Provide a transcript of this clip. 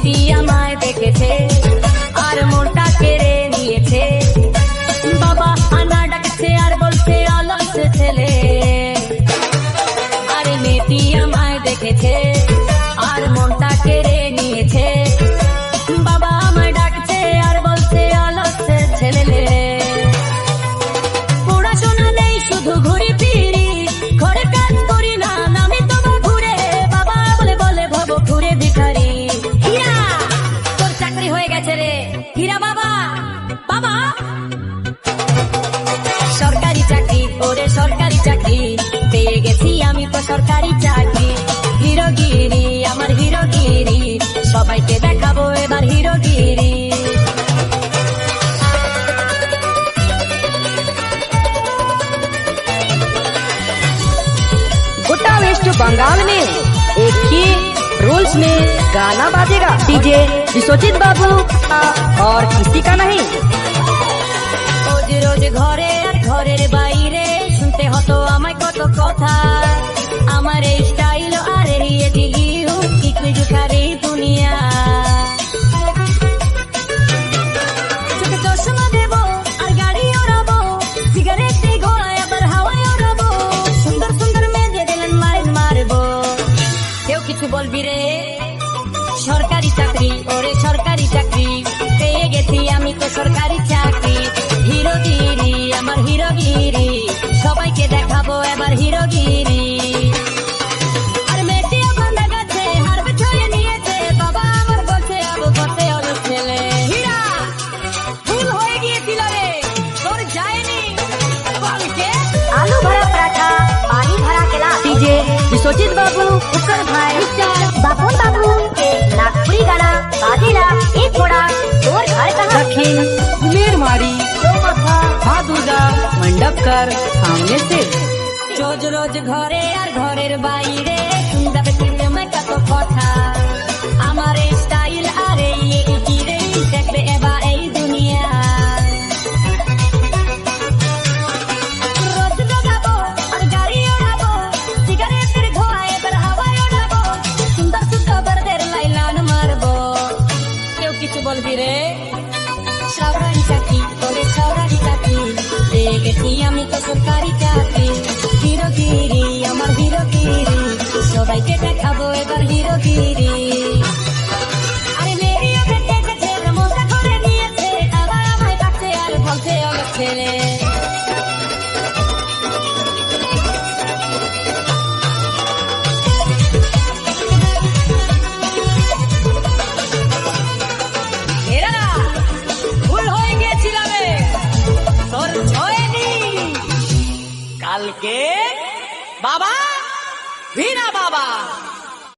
মেয়েটি আমায় দেখেছে আর মনটা কেড়ে নিয়েছে। বাবা আনা ডাকছে আর বলছে অলস ছেলে। আরে মেয়েটি আমায় দেখেছে আর মনটা কেড়ে নিয়েছে। বাবা আমায় ডাকছে আর বলছে অলস ছেলে। পড়াশোনা নেই শুধু ঘুরি ফিরি, ঘরে কাজ করি না নামি তোমার ঘুরে। বাবা বলে বলে ভব ঘুরে ভিখারি। হীরা তোর চাকরি হয়ে গেছে রে হীরা। বাবা বাবা সরকারি চাকরি, ওরে সরকারি চাকরি পেয়ে গেছি আমি তো সরকারি চাকরি। হিরোগিরি আমার হিরোগিরি, সবাইকে দেখাবো এবার হিরোগিরি। गोटा वेस्ट बंगाल में एक ही रूल्स में गाना बाजेगा, डीजे विश्वजीत बाबू और किसी का नहीं। রোজ রোজ ঘরে আর ঘরের বাইরে শুনতে হতো আমায় কত কথা। আমার এই স্টাইল আর এই দিগিও কিকলি জুখারি দুনিয়া। চোখে চশমা দেবো আর গাড়ি ওড়াবো, সিগারেট গলায় আবার হাওয়ায় ওড়াবো। সুন্দর সুন্দর মেয়ে দিলেন মাইল মারবো, কেউ কিছু বলবি রে। সরকারি চাকরি, ওরে সরকারি চাকরি পেয়ে গেছি আমি তো সরকারি চাকরি। হিরোগিরি আমার হিরোগিরি, সবাইকে দেখাবো এবার হিরোগিরি। আর মেয়েটি আমার দেখাচ্ছে হারবে ছড়িয়ে নিয়েছে। বাবা আমার বলছে আবু বলছে অলস ছেলে। হীরা ভুল হয়ে গিয়েছিল রে, তোর যায়নি বলকে। आलू भरा पराठा, पानी भरा गिलास, डीजे विश्वजीत बाबू, कुकर भाई, बापन बाबू के नागपुरी गाना बाजेला। एक घोड़ा चोर घर कहाँ, दक्षिण मेरमारी भादुदा मंडप कर सामने से। রোজ রোজ ঘরে আর ঘরের বাইরে শুনতে তোমায় কত কথা। আমার এই স্টাইল আর এই গিরে দেখবে এবার এই দুনিয়া। রোজ লাগাবো আর গাড়ি ওড়াবো, সিগারেটের ধোঁয়ায় এবার হাওয়ায় ওড়াবো। সুন্দর সুন্দর বরদের লাইলান মারবো, কেউ কিছু বলবি রে। সরকারি চাকরি, ওরে সরকারি চাকরি পেয়ে গেছি আমি তো সরকারি চাকরি। হিরোগিরি আমার হিরোগিরি, সবাইকে দেখাবো এবার হিরোগিরি। আরে মেরি ওকে দেখেছে মনটা করে নিয়েছে, আবার আমায় ডাকছে আর বলছে অলস ছেলে। এরা ভুল হয়ে গিয়েছিলাম রে, তোর ছয়নি কালকে বাবা হীরা বাবা।